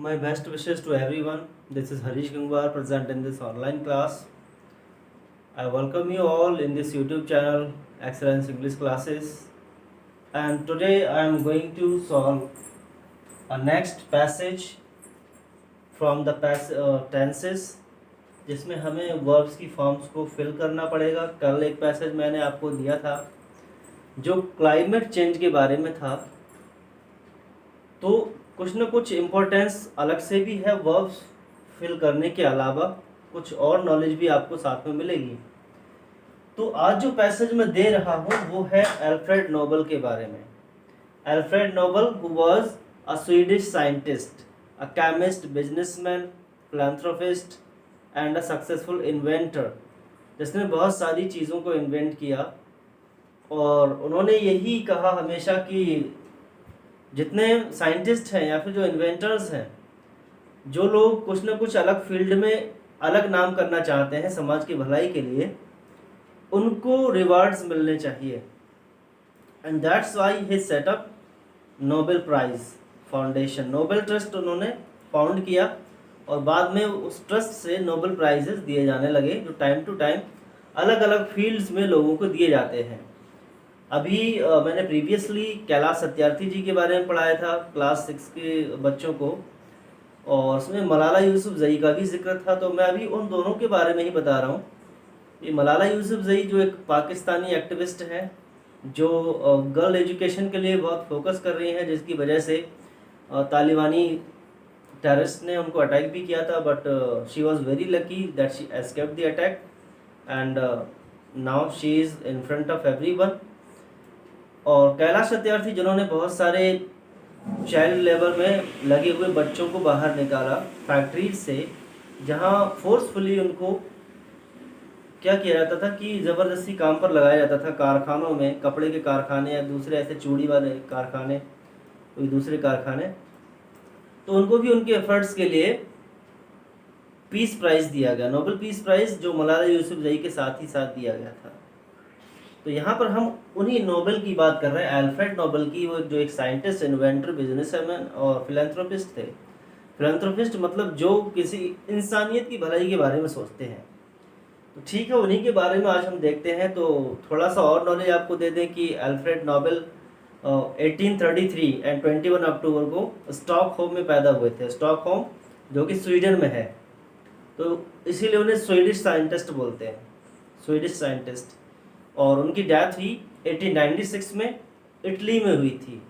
My best wishes to everyone. This is Harish Gangwar present in this online class. I welcome you all in this YouTube channel, Excellence English Classes. And today I am going to solve a next passage from the tenses, जिसमें हमें verbs की forms को fill करना पड़ेगा. कल एक passage मैंने आपको दिया था जो क्लाइमेट चेंज के बारे में था, तो कुछ न कुछ इम्पोर्टेंस अलग से भी है वर्ब्स फिल करने के अलावा, कुछ और नॉलेज भी आपको साथ में मिलेगी. तो आज जो पैसेज मैं दे रहा हूँ वो है अल्फ्रेड नोबल के बारे में. Alfred Nobel who was a Swedish scientist, a chemist, businessman, philanthropist and a successful inventor, जिसने बहुत सारी चीज़ों को इन्वेंट किया. और उन्होंने यही कहा हमेशा कि जितने साइंटिस्ट हैं या फिर जो इन्वेंटर्स हैं, जो लोग कुछ ना कुछ अलग फील्ड में अलग नाम करना चाहते हैं समाज की भलाई के लिए, उनको रिवार्ड्स मिलने चाहिए. And that's why he set up Nobel prize foundation. Nobel trust उन्होंने फाउंड किया और बाद में उस ट्रस्ट से नोबेल प्राइजेस दिए जाने लगे, जो टाइम टू टाइम अलग अलग फील्ड्स में लोगों को दिए जाते हैं. अभी मैंने प्रीवियसली कैलाश सत्यार्थी जी के बारे में पढ़ाया था क्लास 6 के बच्चों को, और उसमें मलाला यूसुफजई का भी जिक्र था. तो मैं अभी उन दोनों के बारे में ही बता रहा हूँ. ये मलाला यूसुफजई जो एक पाकिस्तानी एक्टिविस्ट है, जो गर्ल एजुकेशन के लिए बहुत फोकस कर रही हैं, जिसकी वजह से तालिबानी टेररिस्ट ने उनको अटैक भी किया था, but she was very lucky that she escaped the attack and now she is in front of everyone. और कैलाश सत्यार्थी जिन्होंने बहुत सारे चाइल्ड लेबर में लगे हुए बच्चों को बाहर निकाला फैक्ट्रीज से, जहां फोर्सफुली उनको क्या किया जाता था कि ज़बरदस्ती काम पर लगाया जाता था कारखानों में, कपड़े के कारखाने या दूसरे ऐसे चूड़ी वाले कारखाने, कोई दूसरे कारखाने. तो उनको भी उनके एफर्ट्स के लिए पीस प्राइज़ दिया गया, नोबेल पीस प्राइज़, जो मलाला यूसुफजई के साथ ही साथ दिया गया था. तो यहाँ पर हम उन्हीं नोबेल की बात कर रहे हैं, अल्फ्रेड नोबेल की. वो जो एक साइंटिस्ट, इन्वेंटर, बिजनेसमैन और फिलैंथ्रोपिस्ट थे. फिलैंथ्रोपिस्ट मतलब जो किसी इंसानियत की भलाई के बारे में सोचते हैं. तो ठीक है, उन्हीं के बारे में आज हम देखते हैं. तो थोड़ा सा और नॉलेज आपको दे दें कि अल्फ्रेड नोबेल 1833 एंड 21 अक्टूबर को स्टॉकहोम में पैदा हुए थे. स्टॉकहोम जो कि स्वीडन में है, तो इसीलिए उन्हें स्वीडिश साइंटिस्ट बोलते हैं, स्वीडिश साइंटिस्ट. और उनकी डेथ हुई 1896 में इटली में हुई थी.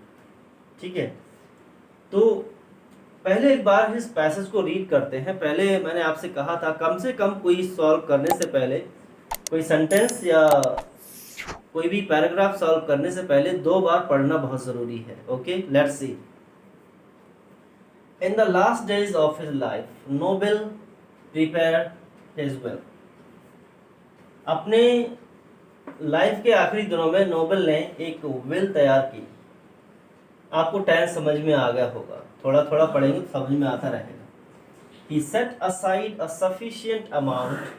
ठीक है, तो पहले एक बार इस पैसेज को रीड करते हैं. पहले मैंने आपसे कहा था कम से कम कोई सॉल्व करने से पहले, कोई सेंटेंस या कोई भी पैराग्राफ सॉल्व करने से पहले 2 बार पढ़ना बहुत ज़रूरी है. Okay, let's see. In the last days of his life Nobel prepared his will. अपने लाइफ के आखिरी दिनों में नोबेल ने एक विल तैयार की. आपको टेंस समझ में आ गया होगा, थोड़ा थोड़ा पढ़ेंगे तो समझ में आता रहेगा. He set aside a sufficient amount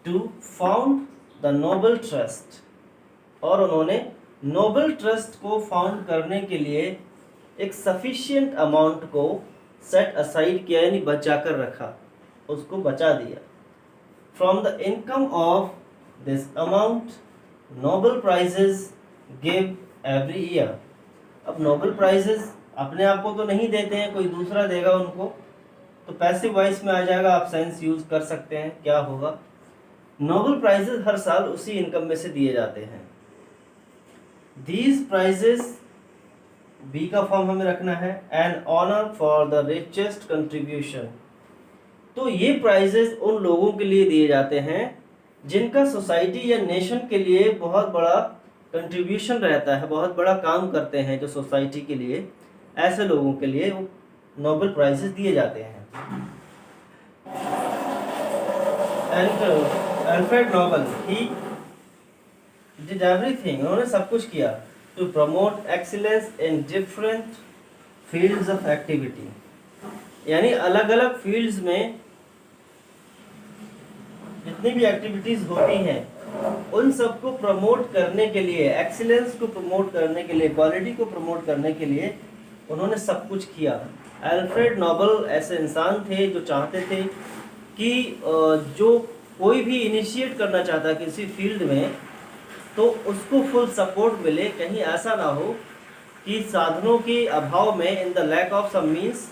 to found the Nobel Trust. और उन्होंने नोबेल ट्रस्ट को फाउंड करने के लिए एक सफिशिएंट अमाउंट को सेट असाइड किया, यानी बचा कर रखा, उसको बचा दिया. From the income of this amount Nobel prizes give every year. अब नोबेल प्राइजेस अपने आप को तो नहीं देते हैं, कोई दूसरा देगा उनको, तो पैसिव वॉइस में आ जाएगा. आप सेंस यूज कर सकते हैं. क्या होगा, नोबेल प्राइजेस हर साल उसी इनकम में से दिए जाते हैं. दीज प्राइजेस, बी का फॉर्म हमें रखना है, an honour for the richest contribution. तो ये प्राइजेस उन लोगों के लिए दिए जाते हैं जिनका सोसाइटी या नेशन के लिए बहुत बड़ा कंट्रीब्यूशन रहता है, बहुत बड़ा काम करते हैं जो सोसाइटी के लिए. ऐसे लोगों के लिए वो नोबेल प्राइजेस दिए जाते हैं. And Alfred Nobel he did everything, उन्होंने सब कुछ किया to promote excellence in different fields of activity. यानी अलग अलग फील्ड्स में जितनी भी एक्टिविटीज होती हैं उन सबको प्रमोट करने के लिए, एक्सीलेंस को प्रमोट करने के लिए, क्वालिटी को प्रमोट करने के लिए उन्होंने सब कुछ किया। अल्फ्रेड नोबल ऐसे इंसान थे जो चाहते थे कि जो कोई भी इनिशिएट करना चाहता किसी फील्ड में तो उसको फुल सपोर्ट मिले। कहीं ऐसा ना हो कि साधनों के अभाव में, in the lack of some means,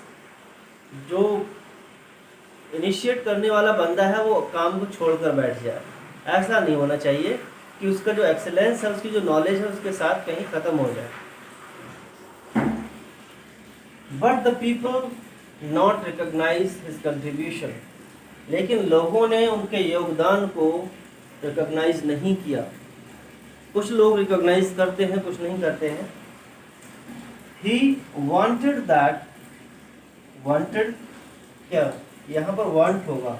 जो इनिशिएट करने वाला बंदा है वो काम को छोड़कर बैठ जाए। ऐसा नहीं होना चाहिए कि उसका जो एक्सेलेंस है, उसकी जो नॉलेज है, उसके साथ कहीं ख़त्म हो जाए। But the people not recognise his contribution, लेकिन लोगों ने उनके योगदान को रिकॉग्नाइज नहीं किया। कुछ लोग रिकॉग्नाइज करते हैं, कुछ नहीं करते हैं। ही वांटेड दैट, वांटेड क्या, यहाँ पर वांट होगा,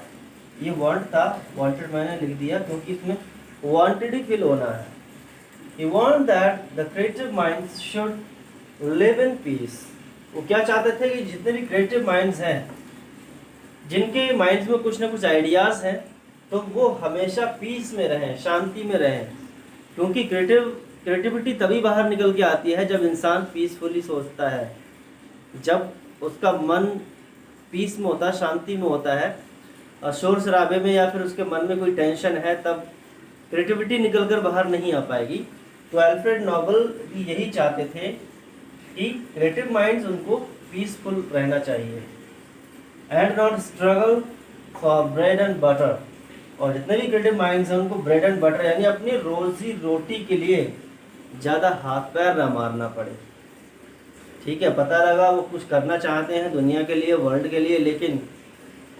ये वांट था, वांटेड मैंने लिख दिया क्योंकि इसमें वांटेड ही फिल होना है। He want that the creative minds should live in peace. वो क्या चाहते थे कि जितने भी क्रिएटिव माइंड्स हैं, जिनके माइंड्स में कुछ ना कुछ आइडियाज़ हैं, तो वो हमेशा पीस में रहें, शांति में रहें। क्योंकि क्रिएटिविटी तभी बाहर निकल के आती है जब इंसान पीसफुली सोचता है, जब उसका मन पीस में होता है, शांति में होता है। और शोर शराबे में या फिर उसके मन में कोई टेंशन है, तब क्रिएटिविटी निकल कर बाहर नहीं आ पाएगी। तो अल्फ्रेड नोबल भी यही चाहते थे कि क्रिएटिव माइंड्स उनको पीसफुल रहना चाहिए। And not struggle for bread and butter, और जितने भी क्रिएटिव माइंड्स हैं उनको ब्रेड एंड बटर यानी अपनी रोजी रोटी के लिए ज़्यादा हाथ पैर ना मारना पड़े। ठीक है, पता लगा वो कुछ करना चाहते हैं दुनिया के लिए, वर्ल्ड के लिए, लेकिन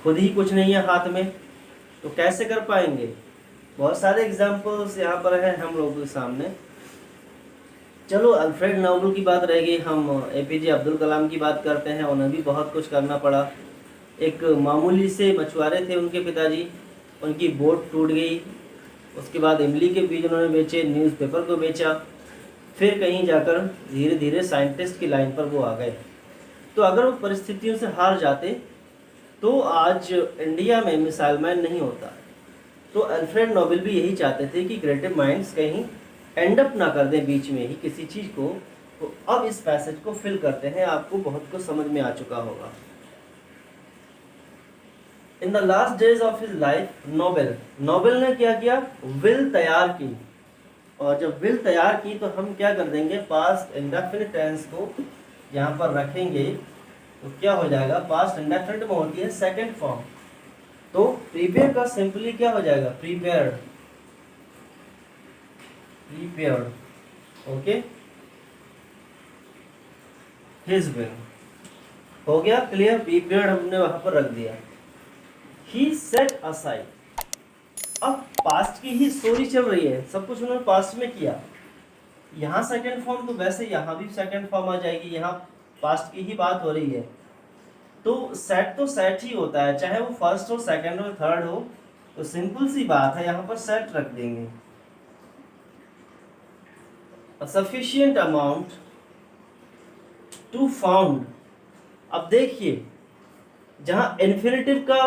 खुद ही कुछ नहीं है हाथ में, तो कैसे कर पाएंगे। बहुत सारे एग्जाम्पल्स यहाँ पर हैं हम लोगों के सामने। चलो अल्फ्रेड नोबल की बात रह गई, हम एपीजे अब्दुल कलाम की बात करते हैं। उन्हें भी बहुत कुछ करना पड़ा। एक मामूली से मछुआरे थे उनके पिताजी, उनकी बोट टूट गई। उसके बाद इमली के बीज उन्होंने बेचे, न्यूज़पेपर को बेचा, फिर कहीं जाकर धीरे धीरे साइंटिस्ट की लाइन पर वो आ गए। तो अगर वो परिस्थितियों से हार जाते तो आज इंडिया में मिसाइल मैन नहीं होता। तो अल्फ्रेड नोबल भी यही चाहते थे कि क्रिएटिव माइंड्स कहीं एंड अप ना कर दें बीच में ही किसी चीज़ को। तो अब इस पैसेज को फिल करते हैं, आपको बहुत कुछ समझ में आ चुका होगा। In the last days of his life Nobel ने क्या किया, विल तैयार की। और जब विल तैयार की तो हम क्या कर देंगे, पास्ट इंडेफिनिट टेंस को यहाँ पर रखेंगे तो क्या हो जाएगा, पास्ट इंडेफिनिट में होती है सेकंड फॉर्म। तो प्रीपेयर का सिंपली क्या हो जाएगा, प्रीपेयर्ड, ओके। हिज विल हो गया क्लियर, प्रीपेयर्ड हमने वहां पर रख दिया। ही सेट असाइड, अब पास्ट की ही स्टोरी चल रही है, सब कुछ उन्होंने पास्ट में किया। यहाँ सेकंड फॉर्म, तो वैसे यहाँ भी सेकंड फॉर्म आ जाएगी, यहाँ पास्ट की ही बात हो रही है। तो सेट ही होता है, चाहे वो फर्स्ट हो, सेकंड हो, थर्ड हो। तो सिंपल सी बात है, यहाँ पर सेट रख देंगे। A sufficient amount to found, अब देखिए जहाँ इन्फिनिटिव का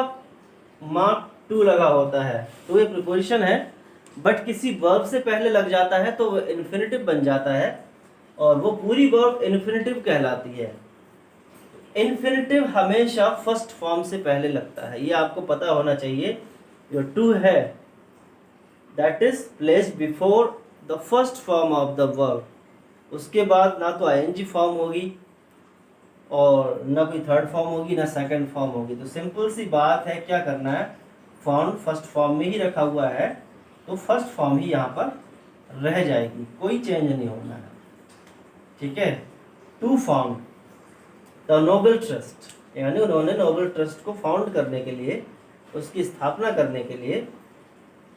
मार्क टू लगा होता है तो ये प्रीपोजिशन है, बट किसी वर्ब से पहले लग जाता है तो वो इन्फिनिटिव बन जाता है और वो पूरी वर्ब इन्फिनिटिव कहलाती है। इन्फिनिटिव हमेशा फर्स्ट फॉर्म से पहले लगता है, ये आपको पता होना चाहिए। जो टू है that is placed before the first form of the verb, उसके बाद ना तो आईएनजी फॉर्म होगी और ना कोई थर्ड फॉर्म होगी, ना सेकंड फॉर्म होगी। तो सिंपल सी बात है, क्या करना है, फॉर्म फर्स्ट फॉर्म में ही रखा हुआ है तो फर्स्ट फॉर्म ही यहाँ पर रह जाएगी, कोई चेंज नहीं होना है। ठीक है, to found the Nobel trust, यानी उन्होंने नोबल ट्रस्ट को फाउंड करने के लिए, उसकी स्थापना करने के लिए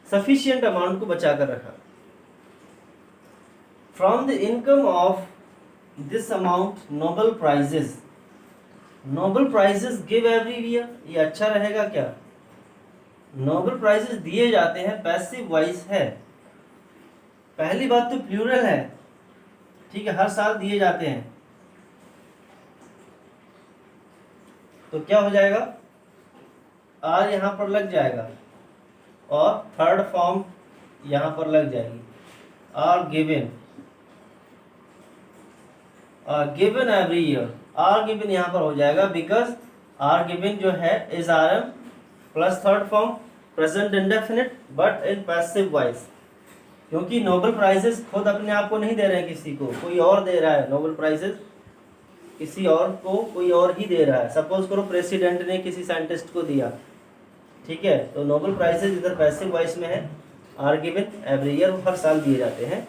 सफिशिएंट अमाउंट को बचा कर रखा। From the income of this amount Nobel prizes give every year, ये अच्छा रहेगा क्या, नोबल प्राइजेस दिए जाते हैं, पैसिव वॉइस है। पहली बात तो प्लूरल है, ठीक है, हर साल दिए जाते हैं। तो क्या हो जाएगा, आर यहाँ पर लग जाएगा और थर्ड फॉर्म यहाँ पर लग जाएगी, are given every year. Are given यहाँ पर हो जाएगा बिकॉज आर गिवन जो है is are am plus third form present indefinite but in passive voice, क्योंकि नोबेल प्राइजेस खुद अपने आप को नहीं दे रहे हैं, किसी को कोई और दे रहा है। नोबेल प्राइजेस किसी और को कोई और ही दे रहा है। सपोज करो प्रेसिडेंट ने किसी साइंटिस्ट को दिया, ठीक है, तो नोबेल प्राइजेस इधर पैसिव वॉइस में है, आर गिवन एवरी ईयर, हर साल दिए जाते हैं,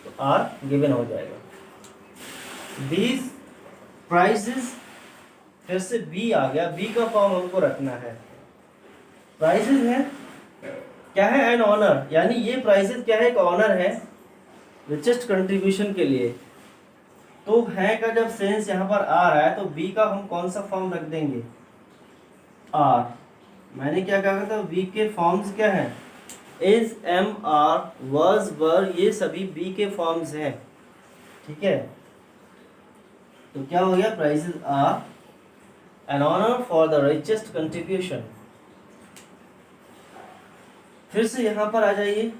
तो आर गिवन हो जाएगा। दीज प्राइजेस, फिर से बी आ गया, बी का फॉर्म हमको रखना है। प्राइजेस है क्या है, एन ऑनर, यानी ये प्राइजेस क्या है, एक ऑनर है रिचेस्ट कंट्रीब्यूशन के लिए। तो है का जब सेंस यहाँ पर आ रहा है तो बी का हम कौन सा फॉर्म रख देंगे, आर। मैंने क्या कहा था, बी के फॉर्म्स क्या हैं, इज, एम, आर, वर्स, वर, ये सभी बी के फॉर्म्स हैं, ठीक है। तो क्या हो गया, prizes are an honour for the richest contribution. फिर से यहां पर आ जाइए,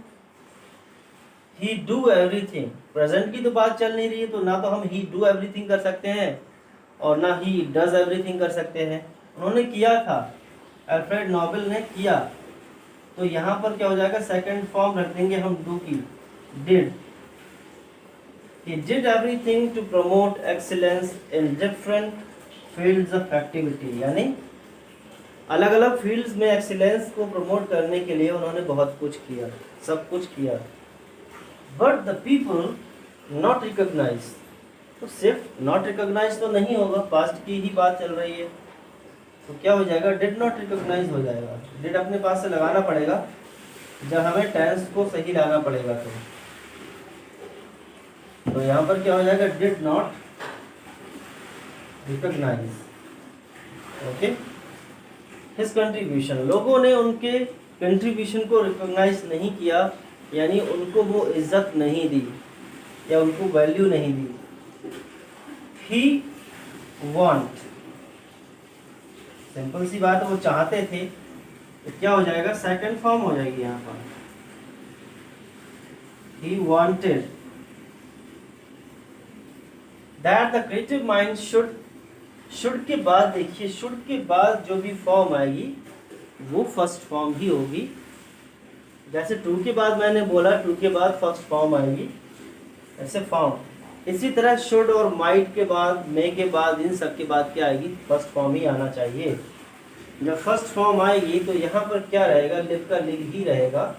ही डू एवरीथिंग। प्रेजेंट की तो बात चल नहीं रही है, तो ना तो हम ही डू एवरीथिंग कर सकते हैं और ना ही डज एवरीथिंग कर सकते हैं। उन्होंने किया था, अल्फ्रेड नोबेल ने किया, तो यहाँ पर क्या हो जाएगा, सेकंड फॉर्म रख देंगे हम डू की, did. He did everything to promote excellence in different fields of activity, यानी अलग अलग फील्ड्स में एक्सीलेंस को प्रमोट करने के लिए उन्होंने बहुत कुछ किया, सब कुछ किया। But the people not recognise, तो सिर्फ नॉट रिकॉग्नाइज तो नहीं होगा, पास्ट की ही बात चल रही है, तो क्या हो जाएगा, डिड नॉट रिकॉग्नाइज हो जाएगा। डिड अपने पास से लगाना पड़ेगा जब हमें टेंस को सही लाना पड़ेगा। तो यहाँ पर क्या हो जाएगा, did not recognise, okay. His contribution, लोगों ने उनके कंट्रीब्यूशन को रिकॉग्नाइज नहीं किया, यानी उनको वो इज्जत नहीं दी या उनको वैल्यू नहीं दी। ही वांट, सिंपल सी बात है, वो चाहते थे, तो क्या हो जाएगा, सेकंड फॉर्म हो जाएगी यहाँ पर, he wanted that the creative mind should. Should के बाद देखिए, शुड के बाद जो भी फॉर्म आएगी वो फर्स्ट फॉर्म ही होगी। जैसे टू के बाद मैंने बोला, टू के बाद फर्स्ट फॉर्म आएगी, ऐसे फॉर्म। इसी तरह शुड और माइट के बाद, मे के बाद, इन सब के बाद क्या आएगी, फर्स्ट फॉर्म ही आना चाहिए। जब फर्स्ट फॉर्म आएगी तो यहाँ पर क्या रहेगा, लिव का लिव ही रहेगा,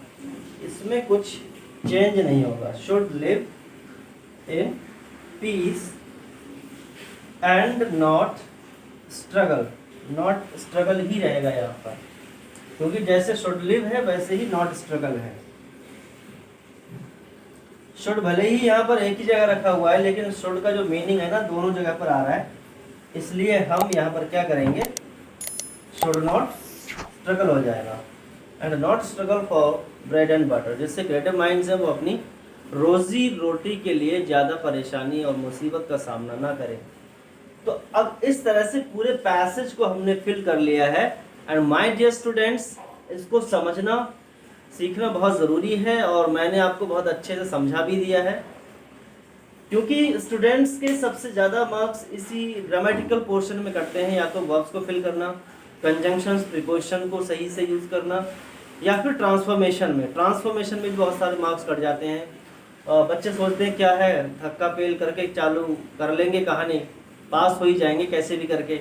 इसमें कुछ चेंज नहीं होगा। Should live in peace and not struggle, not struggle ही रहेगा यहाँ पर, क्योंकि जैसे शुड लिव है वैसे ही नॉट स्ट्रगल है। शुड भले ही यहाँ पर एक ही जगह रखा हुआ है, लेकिन शुड का जो मीनिंग है ना, दोनों जगह पर आ रहा है, इसलिए हम यहाँ पर क्या करेंगे, शुड नॉट स्ट्रगल हो जाएगा। And not struggle for bread and butter, जिससे क्रिएटिव माइंड्स है वो अपनी रोजी रोटी के लिए ज़्यादा परेशानी और मुसीबत का सामना ना करें। तो अब इस तरह से पूरे पैसेज को हमने फिल कर लिया है। एंड माय डियर स्टूडेंट्स, इसको समझना सीखना बहुत ज़रूरी है और मैंने आपको बहुत अच्छे से समझा भी दिया है, क्योंकि स्टूडेंट्स के सबसे ज़्यादा मार्क्स इसी ग्रामेटिकल पोर्शन में करते हैं, या तो वर्ब्स को फिल करना, कंजंक्शंस, प्रीपोजिशन को सही से यूज़ करना, या फिर ट्रांसफॉर्मेशन में। ट्रांसफॉर्मेशन में भी बहुत सारे मार्क्स कट जाते हैं। बच्चे सोचते हैं क्या है, धक्का पेल करके चालू कर लेंगे कहानी, पास हो ही जाएंगे कैसे भी करके,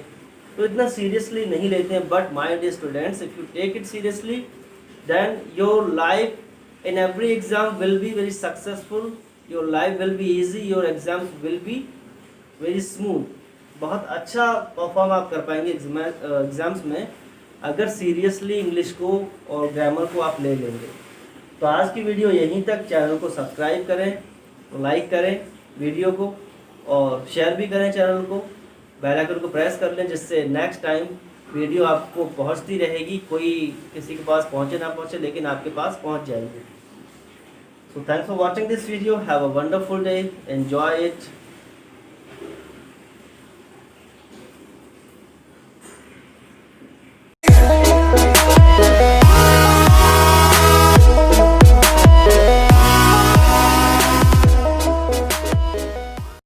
तो इतना सीरियसली नहीं लेते हैं। But my dear students, if you take it seriously, then your life in every exam will be very successful, your life will be easy, your exams will be very smooth. बहुत अच्छा perform आप कर पाएंगे exams में, अगर seriously English को और grammar को आप ले लेंगे। तो आज की वीडियो यहीं तक। चैनल को सब्सक्राइब करें, लाइक करें वीडियो को, और शेयर भी करें चैनल को, बेल आइकन को प्रेस कर लें, जिससे नेक्स्ट टाइम वीडियो आपको पहुंचती रहेगी। कोई किसी के पास पहुंचे ना पहुंचे, लेकिन आपके पास पहुंच जाएगी। So thanks for watching this video, have a wonderful day, enjoy it.